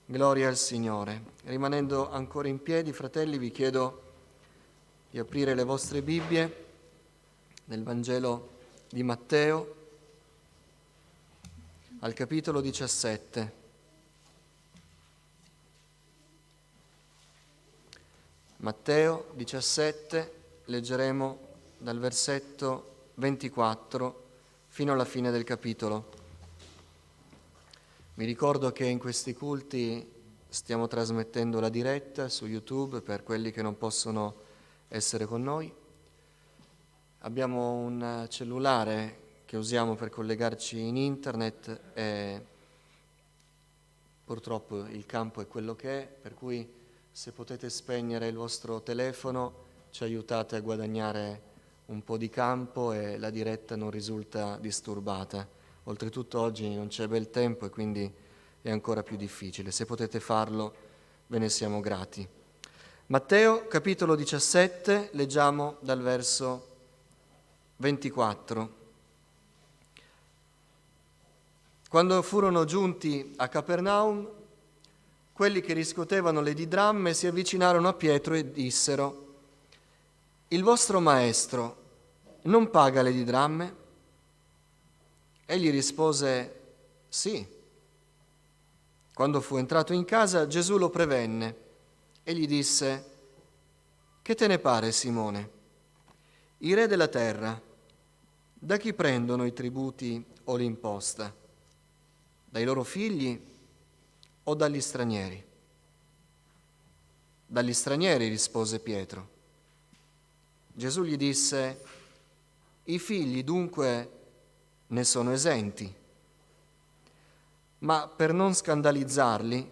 Gloria al Signore. Rimanendo ancora in piedi, fratelli, vi chiedo di aprire le vostre Bibbie nel Vangelo di Matteo al capitolo 17. Matteo 17, leggeremo dal versetto 24 fino alla fine del capitolo. Mi ricordo che in questi culti stiamo trasmettendo la diretta su YouTube per quelli che non possono essere con noi. Abbiamo un cellulare che usiamo per collegarci in internet e purtroppo il campo è quello che è, per cui se potete spegnere il vostro telefono ci aiutate a guadagnare un po' di campo e la diretta non risulta disturbata. Oltretutto oggi non c'è bel tempo e quindi è ancora più difficile. Se potete farlo, ve ne siamo grati. Matteo, capitolo 17, leggiamo dal verso 24. Quando furono giunti a Capernaum, quelli che riscuotevano le didramme si avvicinarono a Pietro e dissero: «Il vostro maestro non paga le didramme?» Egli rispose: «Sì». Quando fu entrato in casa, Gesù lo prevenne e gli disse: «Che te ne pare, Simone? I re della terra, da chi prendono i tributi o l'imposta? Dai loro figli o dagli stranieri?» «Dagli stranieri», rispose Pietro. Gesù gli disse: «I figli dunque ne sono esenti. Ma per non scandalizzarli,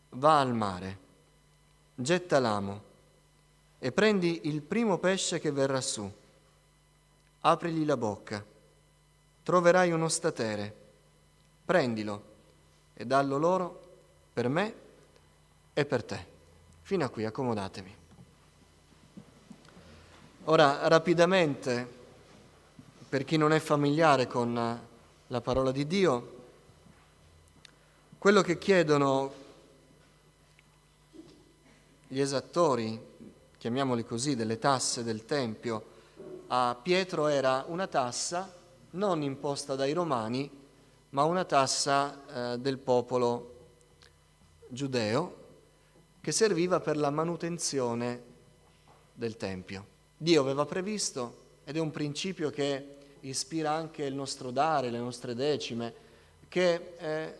va al mare, getta l'amo e prendi il primo pesce che verrà su. Aprigli la bocca, troverai uno statere, prendilo e dallo loro per me e per te». Fino a qui, accomodatevi. Ora, rapidamente, per chi non è familiare con la parola di Dio, quello che chiedono gli esattori, chiamiamoli così, delle tasse del Tempio, a Pietro era una tassa non imposta dai Romani, ma una tassa del popolo giudeo che serviva per la manutenzione del Tempio. Dio aveva previsto, ed è un principio che ispira anche il nostro dare, le nostre decime, che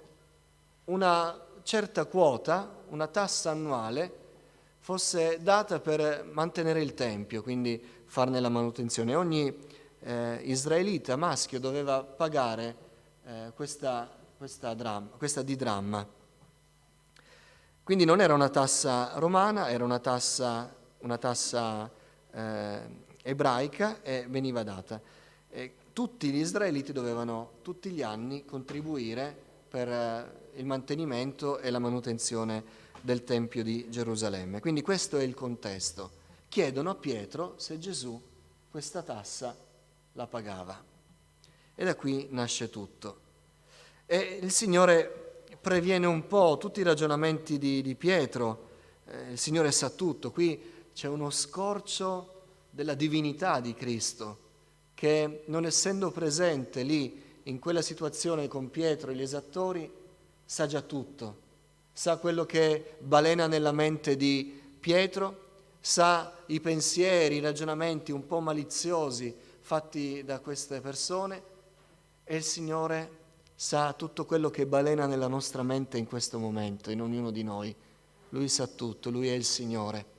una certa quota, una tassa annuale, fosse data per mantenere il Tempio, quindi farne la manutenzione. Ogni israelita maschio doveva pagare questa didramma. Quindi non era una tassa romana, era una tassa ebraica e veniva data. Tutti gli israeliti dovevano tutti gli anni contribuire per il mantenimento e la manutenzione del Tempio di Gerusalemme. Quindi questo è il contesto. Chiedono a Pietro se Gesù questa tassa la pagava. E da qui nasce tutto. E il Signore previene un po' tutti i ragionamenti di Pietro. Il Signore sa tutto. Qui c'è uno scorcio della divinità di Cristo, che non essendo presente lì in quella situazione con Pietro e gli esattori, sa già tutto, sa quello che balena nella mente di Pietro, sa i pensieri, i ragionamenti un po' maliziosi fatti da queste persone, e il Signore sa tutto quello che balena nella nostra mente in questo momento, in ognuno di noi. Lui sa tutto, Lui è il Signore.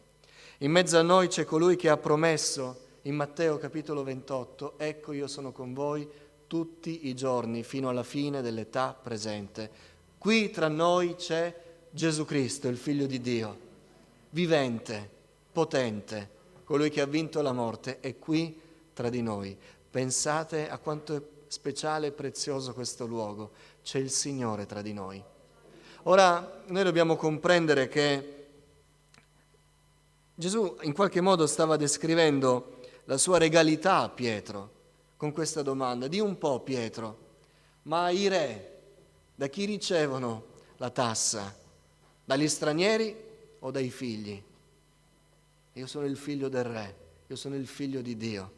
In mezzo a noi c'è colui che ha promesso in Matteo capitolo 28: «Ecco, io sono con voi tutti i giorni fino alla fine dell'età presente». Qui tra noi c'è Gesù Cristo, il Figlio di Dio, vivente, potente, colui che ha vinto la morte, è qui tra di noi. Pensate a quanto è speciale e prezioso questo luogo. C'è il Signore tra di noi. Ora, noi dobbiamo comprendere che Gesù in qualche modo stava descrivendo la sua regalità a Pietro con questa domanda. Di un po', Pietro, ma i re, da chi ricevono la tassa? Dagli stranieri o dai figli? Io sono il figlio del Re, io sono il figlio di Dio.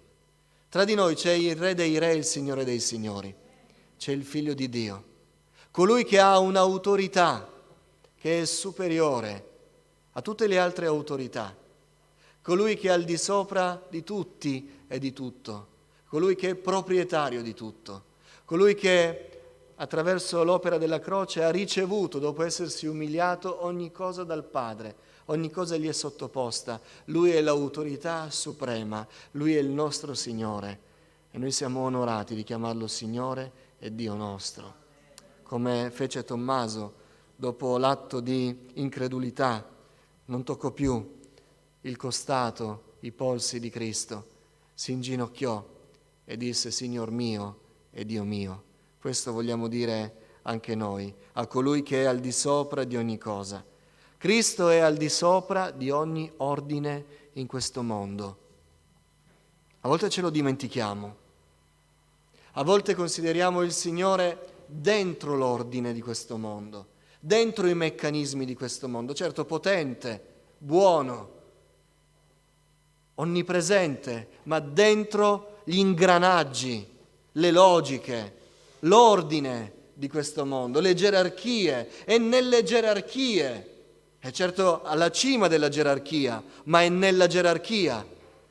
Tra di noi c'è il Re dei Re, il Signore dei Signori. C'è il Figlio di Dio, colui che ha un'autorità che è superiore a tutte le altre autorità, colui che è al di sopra di tutti e di tutto, colui che è proprietario di tutto, colui che attraverso l'opera della croce ha ricevuto, dopo essersi umiliato, ogni cosa dal Padre, ogni cosa gli è sottoposta. Lui è l'autorità suprema, Lui è il nostro Signore e noi siamo onorati di chiamarlo Signore e Dio nostro. Come fece Tommaso dopo l'atto di incredulità, non toccò più il costato, i polsi di Cristo, si inginocchiò e disse: Signor mio e Dio mio. Questo vogliamo dire anche noi, a colui che è al di sopra di ogni cosa. Cristo è al di sopra di ogni ordine in questo mondo. A volte ce lo dimentichiamo, a volte consideriamo il Signore dentro l'ordine di questo mondo, dentro i meccanismi di questo mondo, certo potente, buono, onnipresente, ma dentro gli ingranaggi, le logiche, l'ordine di questo mondo, le gerarchie, e nelle gerarchie. È certo alla cima della gerarchia, ma è nella gerarchia.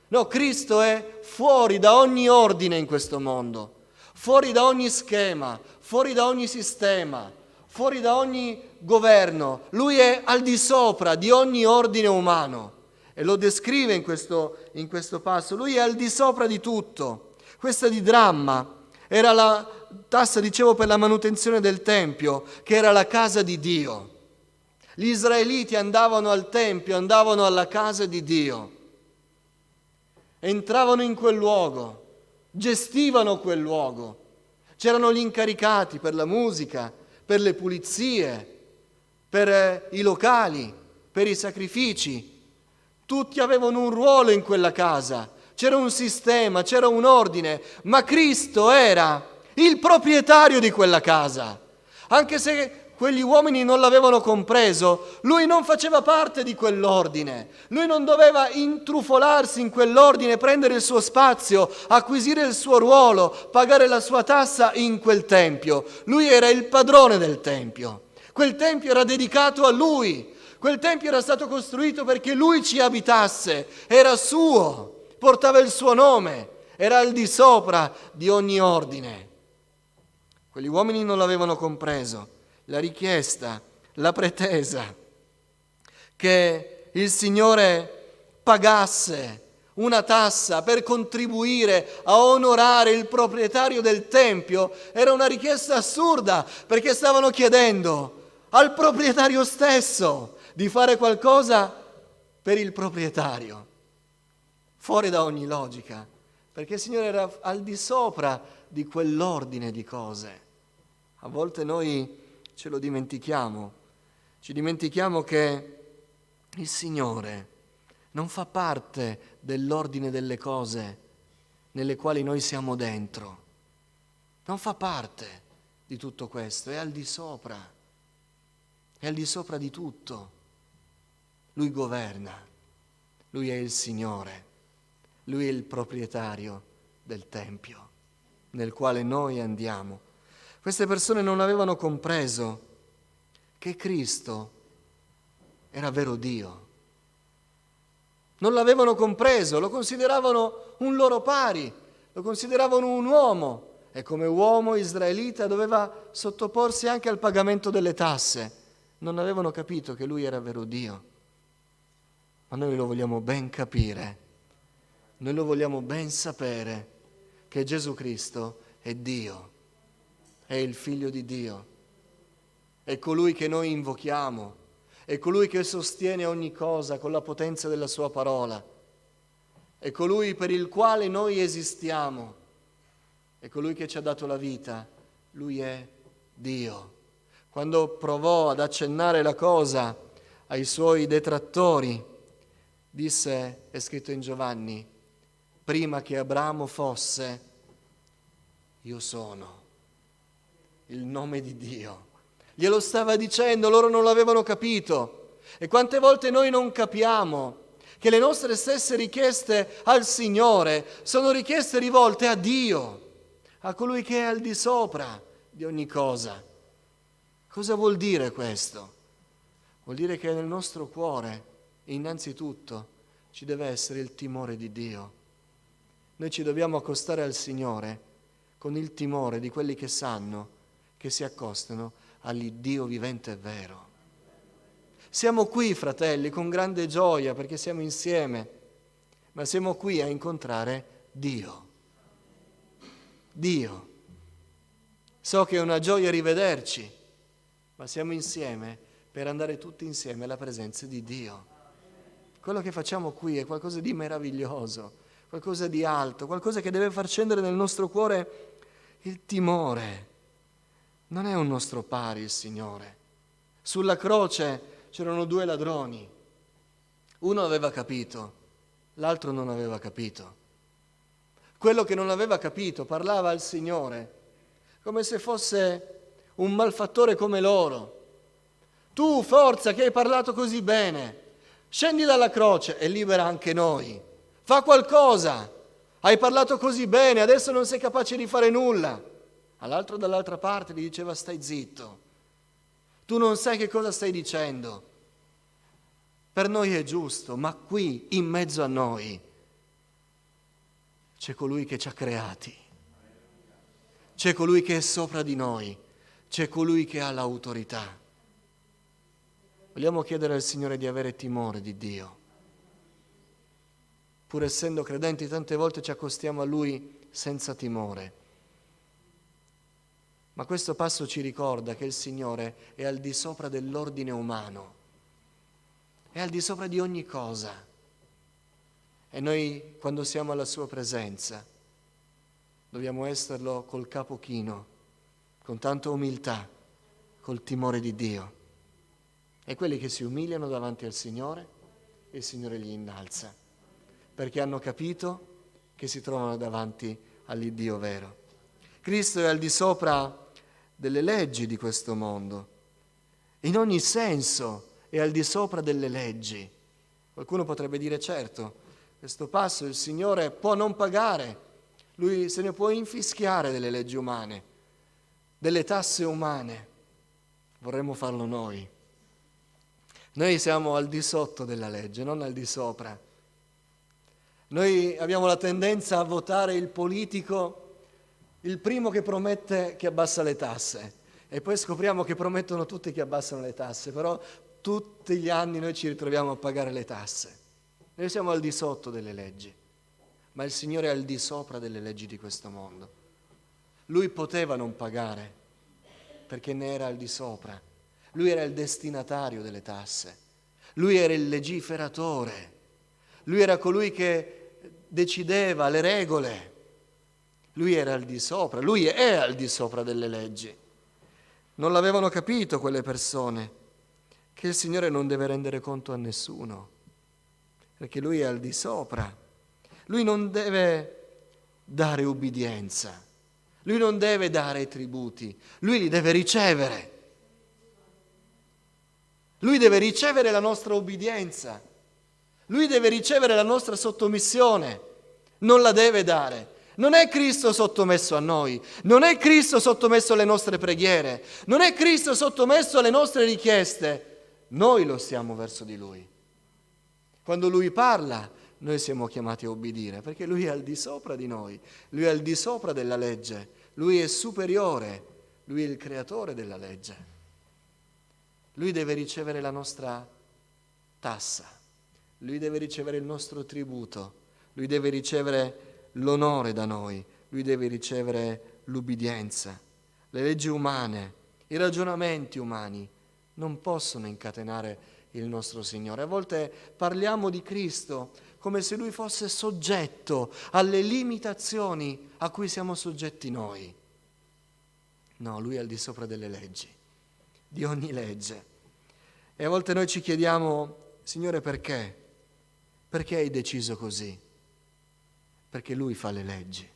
No, Cristo è fuori da ogni ordine in questo mondo, fuori da ogni schema, fuori da ogni sistema, fuori da ogni governo. Lui è al di sopra di ogni ordine umano e lo descrive in questo passo. Lui è al di sopra di tutto. Questa di dramma era la tassa, dicevo, per la manutenzione del Tempio, che era la casa di Dio. Gli israeliti andavano al Tempio, andavano alla casa di Dio, entravano in quel luogo, gestivano quel luogo. C'erano gli incaricati per la musica, per le pulizie, per i locali, per i sacrifici. Tutti avevano un ruolo in quella casa, c'era un sistema, c'era un ordine, ma Cristo era il proprietario di quella casa. Anche se quegli uomini non l'avevano compreso, lui non faceva parte di quell'ordine, lui non doveva intrufolarsi in quell'ordine, prendere il suo spazio, acquisire il suo ruolo, pagare la sua tassa in quel tempio. Lui era il padrone del tempio, quel tempio era dedicato a lui, quel tempio era stato costruito perché lui ci abitasse, era suo, portava il suo nome, era al di sopra di ogni ordine. Quegli uomini non l'avevano compreso. La richiesta, la pretesa che il Signore pagasse una tassa per contribuire a onorare il proprietario del Tempio era una richiesta assurda, perché stavano chiedendo al proprietario stesso di fare qualcosa per il proprietario, fuori da ogni logica, perché il Signore era al di sopra di quell'ordine di cose. A volte noi ce lo dimentichiamo, ci dimentichiamo che il Signore non fa parte dell'ordine delle cose nelle quali noi siamo dentro, non fa parte di tutto questo, è al di sopra di tutto. Lui governa, Lui è il Signore, Lui è il proprietario del Tempio nel quale noi andiamo. Queste persone non avevano compreso che Cristo era vero Dio. Non l'avevano compreso, lo consideravano un loro pari, lo consideravano un uomo e come uomo israelita doveva sottoporsi anche al pagamento delle tasse. Non avevano capito che lui era vero Dio. Ma noi lo vogliamo ben capire, noi lo vogliamo ben sapere che Gesù Cristo è Dio. È il Figlio di Dio, è colui che noi invochiamo, è colui che sostiene ogni cosa con la potenza della sua parola, è colui per il quale noi esistiamo, è colui che ci ha dato la vita, lui è Dio. Quando provò ad accennare la cosa ai suoi detrattori, disse, è scritto in Giovanni, prima che Abramo fosse, io sono. Il nome di Dio, glielo stava dicendo, loro non l'avevano capito. E quante volte noi non capiamo che le nostre stesse richieste al Signore sono richieste rivolte a Dio, a colui che è al di sopra di ogni cosa. Cosa vuol dire questo? Vuol dire che nel nostro cuore, innanzitutto, ci deve essere il timore di Dio. Noi ci dobbiamo accostare al Signore con il timore di quelli che sanno che si accostano all'Iddio vivente e vero. Siamo qui, fratelli, con grande gioia perché siamo insieme, ma siamo qui a incontrare Dio. Dio. So che è una gioia rivederci, ma siamo insieme per andare tutti insieme alla presenza di Dio. Quello che facciamo qui è qualcosa di meraviglioso, qualcosa di alto, qualcosa che deve far scendere nel nostro cuore il timore. Non è un nostro pari il Signore. Sulla croce c'erano 2 ladroni. Uno aveva capito, l'altro non aveva capito. Quello che non aveva capito parlava al Signore come se fosse un malfattore come loro. Tu, forza, che hai parlato così bene, scendi dalla croce e libera anche noi. Fa qualcosa, hai parlato così bene, adesso non sei capace di fare nulla. All'altro dall'altra parte gli diceva stai zitto, tu non sai che cosa stai dicendo. Per noi è giusto, ma qui, in mezzo a noi, c'è colui che ci ha creati, c'è colui che è sopra di noi, c'è colui che ha l'autorità. Vogliamo chiedere al Signore di avere timore di Dio. Pur essendo credenti, tante volte ci accostiamo a Lui senza timore. Ma questo passo ci ricorda che il Signore è al di sopra dell'ordine umano, è al di sopra di ogni cosa. E noi, quando siamo alla Sua presenza, dobbiamo esserlo col capo chino, con tanta umiltà, col timore di Dio. E quelli che si umiliano davanti al Signore, il Signore li innalza, perché hanno capito che si trovano davanti all'Iddio vero. Cristo è al di sopra delle leggi di questo mondo, in ogni senso è al di sopra delle leggi. Qualcuno potrebbe dire, certo, questo passo il Signore può non pagare, Lui se ne può infischiare delle leggi umane, delle tasse umane. Vorremmo farlo noi. Noi siamo al di sotto della legge, non al di sopra. Noi abbiamo la tendenza a votare il politico, il primo che promette che abbassa le tasse, e poi scopriamo che promettono tutti che abbassano le tasse, però tutti gli anni noi ci ritroviamo a pagare le tasse. Noi siamo al di sotto delle leggi, ma il Signore è al di sopra delle leggi di questo mondo. Lui poteva non pagare, perché ne era al di sopra. Lui era il destinatario delle tasse, Lui era il legiferatore, Lui era colui che decideva le regole, Lui era al di sopra, Lui è al di sopra delle leggi. Non l'avevano capito quelle persone, che il Signore non deve rendere conto a nessuno, perché Lui è al di sopra. Lui non deve dare ubbidienza, Lui non deve dare tributi, Lui li deve ricevere. Lui deve ricevere la nostra ubbidienza, Lui deve ricevere la nostra sottomissione, non la deve dare. Non è Cristo sottomesso a noi, non è Cristo sottomesso alle nostre preghiere, non è Cristo sottomesso alle nostre richieste, noi lo siamo verso di Lui. Quando Lui parla, noi siamo chiamati a obbedire, perché Lui è al di sopra di noi, Lui è al di sopra della legge, Lui è superiore, Lui è il creatore della legge. Lui deve ricevere la nostra tassa, Lui deve ricevere il nostro tributo, Lui deve ricevere l'onore da noi, Lui deve ricevere l'ubbidienza. Le leggi umane, i ragionamenti umani non possono incatenare il nostro Signore. A volte parliamo di Cristo come se Lui fosse soggetto alle limitazioni a cui siamo soggetti noi. No, Lui è al di sopra delle leggi, di ogni legge. E a volte noi ci chiediamo, Signore, perché? Perché hai deciso così? Perché Lui fa le leggi,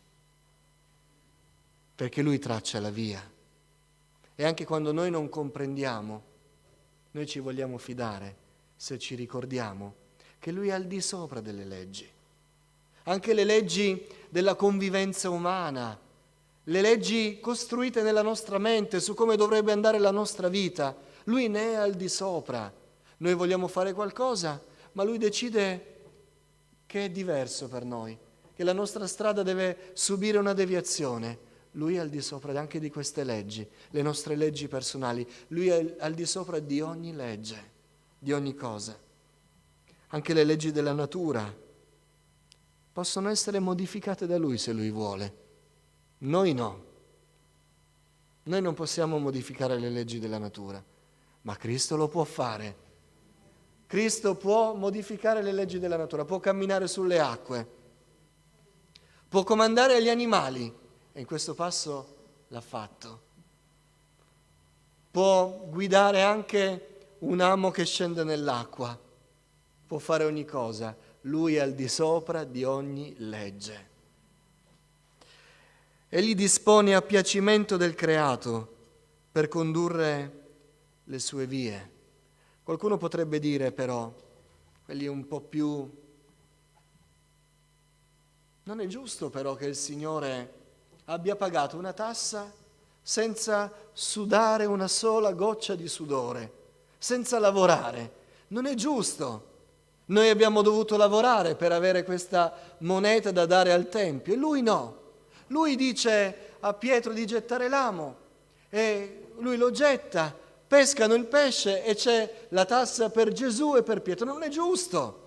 perché Lui traccia la via E anche quando noi non comprendiamo, noi ci vogliamo fidare se ci ricordiamo che Lui è al di sopra delle leggi. Anche le leggi della convivenza umana, le leggi costruite nella nostra mente su come dovrebbe andare la nostra vita, Lui ne è al di sopra. Noi vogliamo fare qualcosa, ma Lui decide che è diverso per noi, che la nostra strada deve subire una deviazione. Lui è al di sopra anche di queste leggi, le nostre leggi personali. Lui è al di sopra di ogni legge, di ogni cosa. Anche le leggi della natura possono essere modificate da Lui se Lui vuole. Noi no. Noi non possiamo modificare le leggi della natura, ma Cristo lo può fare. Cristo può modificare le leggi della natura, può camminare sulle acque, può comandare agli animali, e in questo passo l'ha fatto. Può guidare anche un amo che scende nell'acqua, può fare ogni cosa. Lui è al di sopra di ogni legge. Egli dispone a piacimento del creato per condurre le sue vie. Qualcuno potrebbe dire però, quelli un po' più... Non è giusto però che il Signore abbia pagato una tassa senza sudare una sola goccia di sudore, senza lavorare. Non è giusto. Noi abbiamo dovuto lavorare per avere questa moneta da dare al Tempio e Lui no. Lui dice a Pietro di gettare l'amo e lui lo getta, pescano il pesce e c'è la tassa per Gesù e per Pietro. Non è giusto.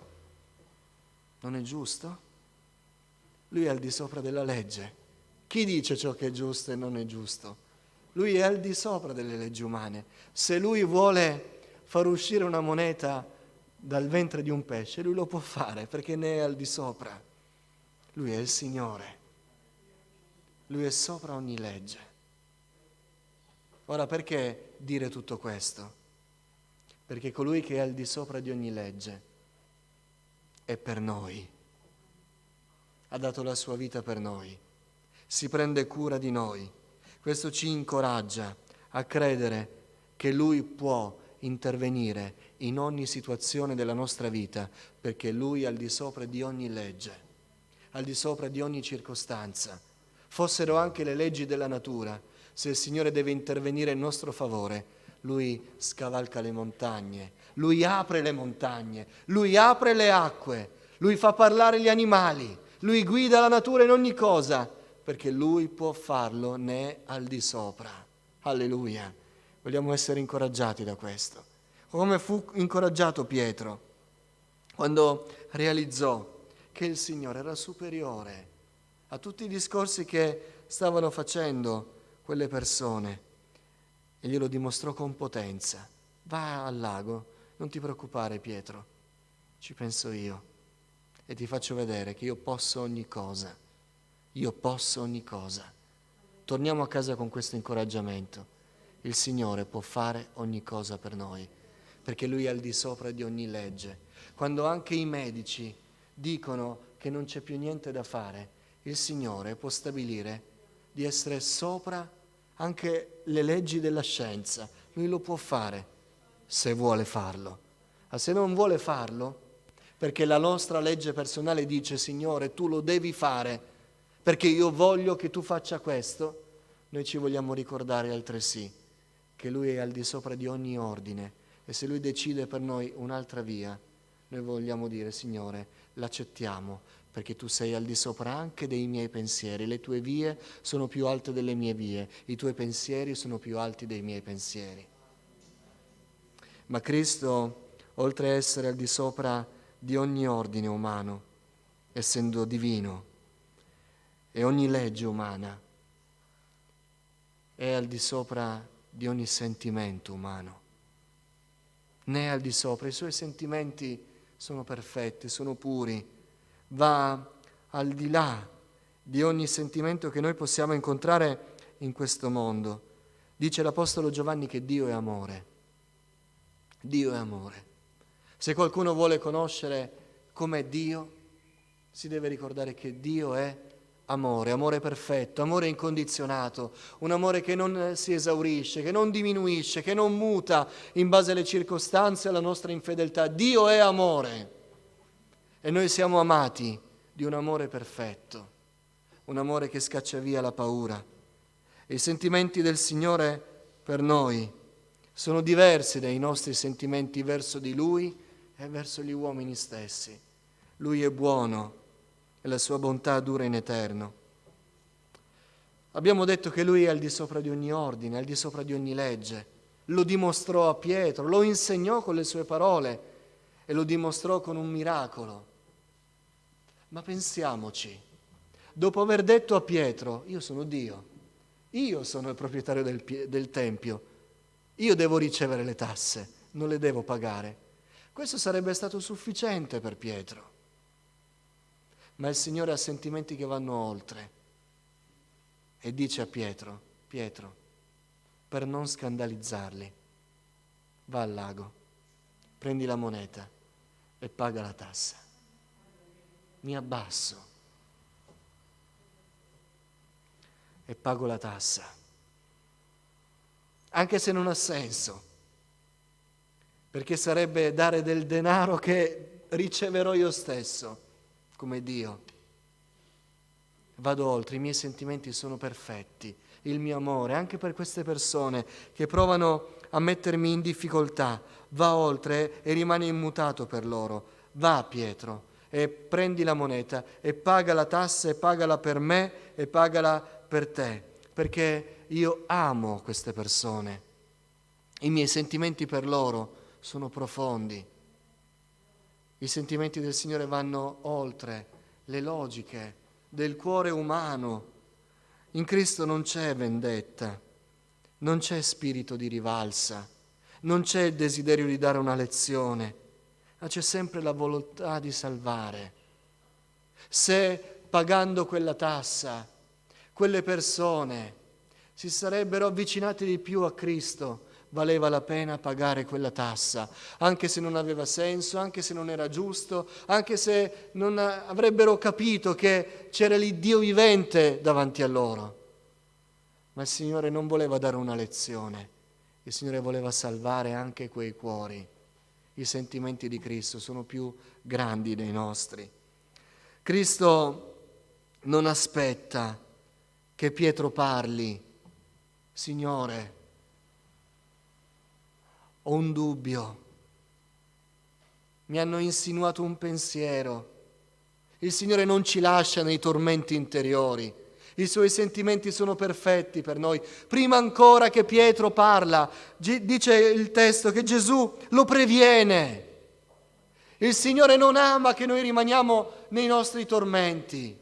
Non è giusto? Lui è al di sopra della legge. Chi dice ciò che è giusto e non è giusto? Lui è al di sopra delle leggi umane. Se Lui vuole far uscire una moneta dal ventre di un pesce, Lui lo può fare perché ne è al di sopra. Lui è il Signore. Lui è sopra ogni legge. Ora, perché dire tutto questo? Perché colui che è al di sopra di ogni legge è per noi. Ha dato la sua vita per noi. Si prende cura di noi. Questo ci incoraggia a credere che Lui può intervenire in ogni situazione della nostra vita, perché Lui è al di sopra di ogni legge, al di sopra di ogni circostanza. Fossero anche le leggi della natura, se il Signore deve intervenire in nostro favore, Lui scavalca le montagne, Lui apre le montagne, Lui apre le acque, Lui fa parlare gli animali, Lui guida la natura in ogni cosa, perché Lui può farlo, ne è al di sopra. Alleluia. Vogliamo essere incoraggiati da questo. Come fu incoraggiato Pietro quando realizzò che il Signore era superiore a tutti i discorsi che stavano facendo quelle persone, e glielo dimostrò con potenza. Va al lago, non ti preoccupare Pietro, ci penso io e ti faccio vedere che io posso ogni cosa. Io posso ogni cosa. Torniamo a casa con questo incoraggiamento. Il Signore può fare ogni cosa per noi, perché Lui è al di sopra di ogni legge. Quando anche i medici dicono che non c'è più niente da fare, il Signore può stabilire di essere sopra anche le leggi della scienza. Lui lo può fare, se vuole farlo. Ma se non vuole farlo, perché la nostra legge personale dice, Signore, tu lo devi fare, perché io voglio che tu faccia questo, noi ci vogliamo ricordare altresì che Lui è al di sopra di ogni ordine e se Lui decide per noi un'altra via, noi vogliamo dire, Signore, l'accettiamo, perché tu sei al di sopra anche dei miei pensieri, le tue vie sono più alte delle mie vie, i tuoi pensieri sono più alti dei miei pensieri. Ma Cristo, oltre a essere al di sopra di ogni ordine umano, essendo divino, e ogni legge umana, è al di sopra di ogni sentimento umano. Ne è al di sopra, i suoi sentimenti sono perfetti, sono puri, va al di là di ogni sentimento che noi possiamo incontrare in questo mondo. Dice l'Apostolo Giovanni che Dio è amore. Dio è amore. Se qualcuno vuole conoscere com'è Dio, si deve ricordare che Dio è amore perfetto, amore incondizionato, un amore che non si esaurisce, che non diminuisce, che non muta in base alle circostanze e alla nostra infedeltà. Dio è amore e noi siamo amati di un amore perfetto, un amore che scaccia via la paura. E i sentimenti del Signore per noi sono diversi dai nostri sentimenti verso di Lui e verso gli uomini stessi. Lui è buono e la sua bontà dura in eterno. Abbiamo detto che Lui è al di sopra di ogni ordine, al di sopra di ogni legge. Lo dimostrò a Pietro, lo insegnò con le sue parole e lo dimostrò con un miracolo. Ma pensiamoci, dopo aver detto a Pietro, io sono Dio, io sono il proprietario del Tempio, io devo ricevere le tasse, non le devo pagare. Questo sarebbe stato sufficiente per Pietro. Ma il Signore ha sentimenti che vanno oltre e dice a Pietro, Pietro, per non scandalizzarli, va al lago, prendi la moneta e paga la tassa. Mi abbasso e pago la tassa, anche se non ha senso, perché sarebbe dare del denaro che riceverò io stesso come Dio. Vado oltre, i miei sentimenti sono perfetti, il mio amore anche per queste persone che provano a mettermi in difficoltà va oltre e rimane immutato per loro. Va, Pietro, e prendi la moneta e paga la tassa e pagala per me e pagala per te, perché io amo queste persone. I miei sentimenti per loro sono profondi. I sentimenti del Signore vanno oltre le logiche del cuore umano. In Cristo non c'è vendetta, non c'è spirito di rivalsa, non c'è il desiderio di dare una lezione, ma c'è sempre la volontà di salvare. Se pagando quella tassa, quelle persone si sarebbero avvicinate di più a Cristo, valeva la pena pagare quella tassa, anche se non aveva senso, anche se non era giusto, anche se non avrebbero capito che c'era l'Iddio vivente davanti a loro. Ma il Signore non voleva dare una lezione, il Signore voleva salvare anche quei cuori. I sentimenti di Cristo sono più grandi dei nostri. Cristo non aspetta che Pietro parli, Signore, ho un dubbio, mi hanno insinuato un pensiero. Il Signore non ci lascia nei tormenti interiori, i Suoi sentimenti sono perfetti per noi. Prima ancora che Pietro parla, dice il testo che Gesù lo previene. Il Signore non ama che noi rimaniamo nei nostri tormenti.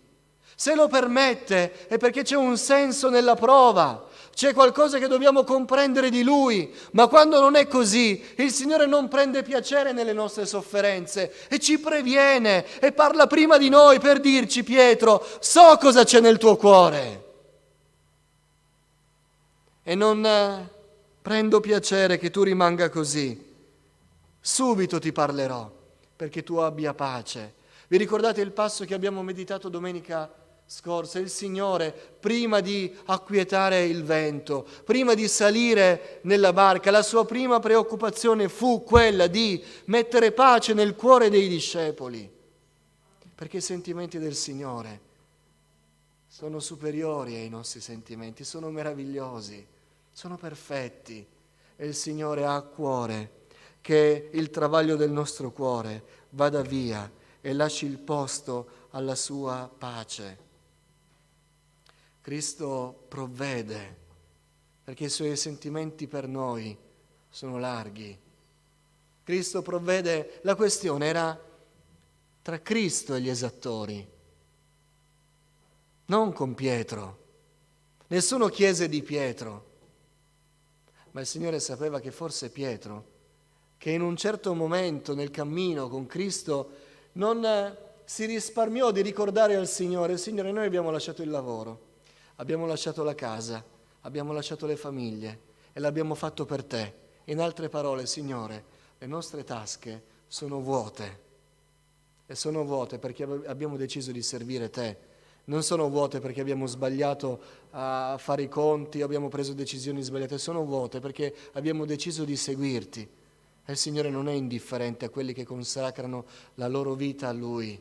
Se lo permette è perché c'è un senso nella prova, c'è qualcosa che dobbiamo comprendere di Lui, ma quando non è così, il Signore non prende piacere nelle nostre sofferenze e ci previene e parla prima di noi per dirci, Pietro, so cosa c'è nel tuo cuore e non prendo piacere che tu rimanga così. Subito ti parlerò perché tu abbia pace. Vi ricordate il passo che abbiamo meditato domenica scorsa? Il Signore, prima di acquietare il vento, prima di salire nella barca, la sua prima preoccupazione fu quella di mettere pace nel cuore dei discepoli, perché i sentimenti del Signore sono superiori ai nostri sentimenti, sono meravigliosi, sono perfetti e il Signore ha a cuore che il travaglio del nostro cuore vada via e lasci il posto alla sua pace. Cristo provvede perché i Suoi sentimenti per noi sono larghi. Cristo provvede, la questione era tra Cristo e gli esattori, non con Pietro. Nessuno chiese di Pietro, ma il Signore sapeva che forse Pietro, che in un certo momento nel cammino con Cristo non si risparmiò di ricordare al Signore, Signore, noi abbiamo lasciato il lavoro, abbiamo lasciato la casa, abbiamo lasciato le famiglie e l'abbiamo fatto per Te. In altre parole, Signore, le nostre tasche sono vuote e sono vuote perché abbiamo deciso di servire Te. Non sono vuote perché abbiamo sbagliato a fare i conti, abbiamo preso decisioni sbagliate, sono vuote perché abbiamo deciso di seguirti. E il Signore non è indifferente a quelli che consacrano la loro vita a Lui.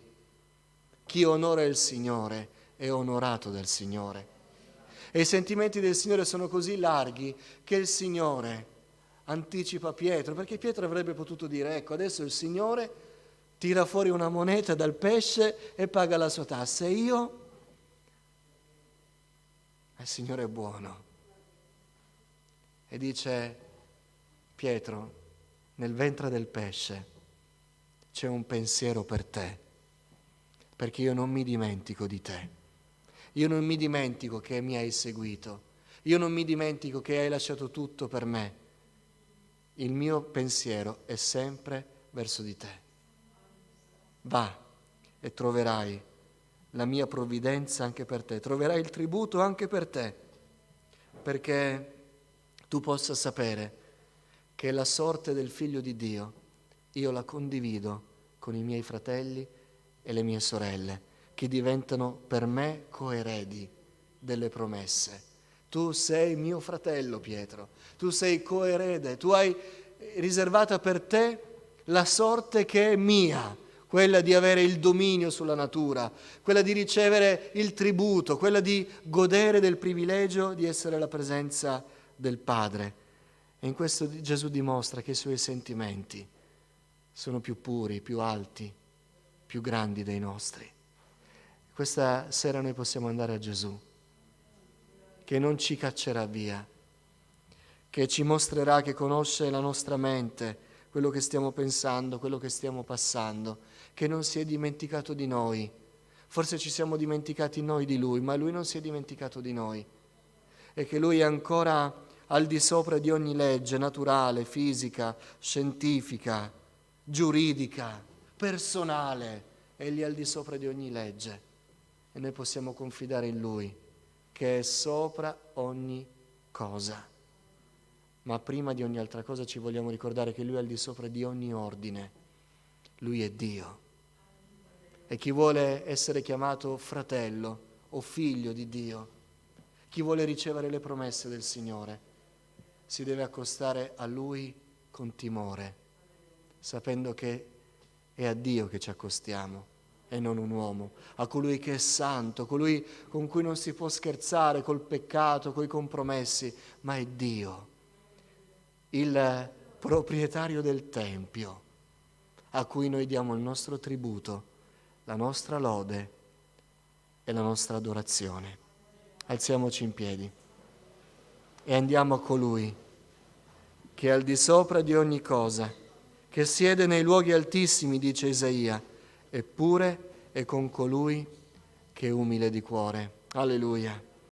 Chi onora il Signore è onorato dal Signore. E i sentimenti del Signore sono così larghi che il Signore anticipa Pietro, perché Pietro avrebbe potuto dire: ecco, adesso il Signore tira fuori una moneta dal pesce e paga la sua tassa, e io? Il Signore è buono. E dice: Pietro, nel ventre del pesce c'è un pensiero per te, perché io non mi dimentico di te. Io non mi dimentico che mi hai seguito. Io non mi dimentico che hai lasciato tutto per me. Il mio pensiero è sempre verso di te. Va e troverai la mia provvidenza anche per te, troverai il tributo anche per te, perché tu possa sapere che la sorte del Figlio di Dio io la condivido con i miei fratelli e le mie sorelle, che diventano per me coeredi delle promesse. Tu sei mio fratello, Pietro, tu sei coerede, tu hai riservata per te la sorte che è mia, quella di avere il dominio sulla natura, quella di ricevere il tributo, quella di godere del privilegio di essere alla presenza del Padre. E in questo Gesù dimostra che i suoi sentimenti sono più puri, più alti, più grandi dei nostri. Questa sera noi possiamo andare a Gesù, che non ci caccerà via, che ci mostrerà che conosce la nostra mente, quello che stiamo pensando, quello che stiamo passando, che non si è dimenticato di noi. Forse ci siamo dimenticati noi di Lui, ma Lui non si è dimenticato di noi. E che Lui è ancora al di sopra di ogni legge naturale, fisica, scientifica, giuridica, personale. Egli è al di sopra di ogni legge. E noi possiamo confidare in Lui, che è sopra ogni cosa. Ma prima di ogni altra cosa ci vogliamo ricordare che Lui è al di sopra di ogni ordine. Lui è Dio. E chi vuole essere chiamato fratello o figlio di Dio, chi vuole ricevere le promesse del Signore, si deve accostare a Lui con timore, sapendo che è a Dio che ci accostiamo e non un uomo, a colui che è santo, colui con cui non si può scherzare col peccato, coi compromessi, ma è Dio, il proprietario del Tempio, a cui noi diamo il nostro tributo, la nostra lode e la nostra adorazione. Alziamoci in piedi e andiamo a colui che è al di sopra di ogni cosa, che siede nei luoghi altissimi, dice Isaia, eppure è con colui che è umile di cuore. Alleluia.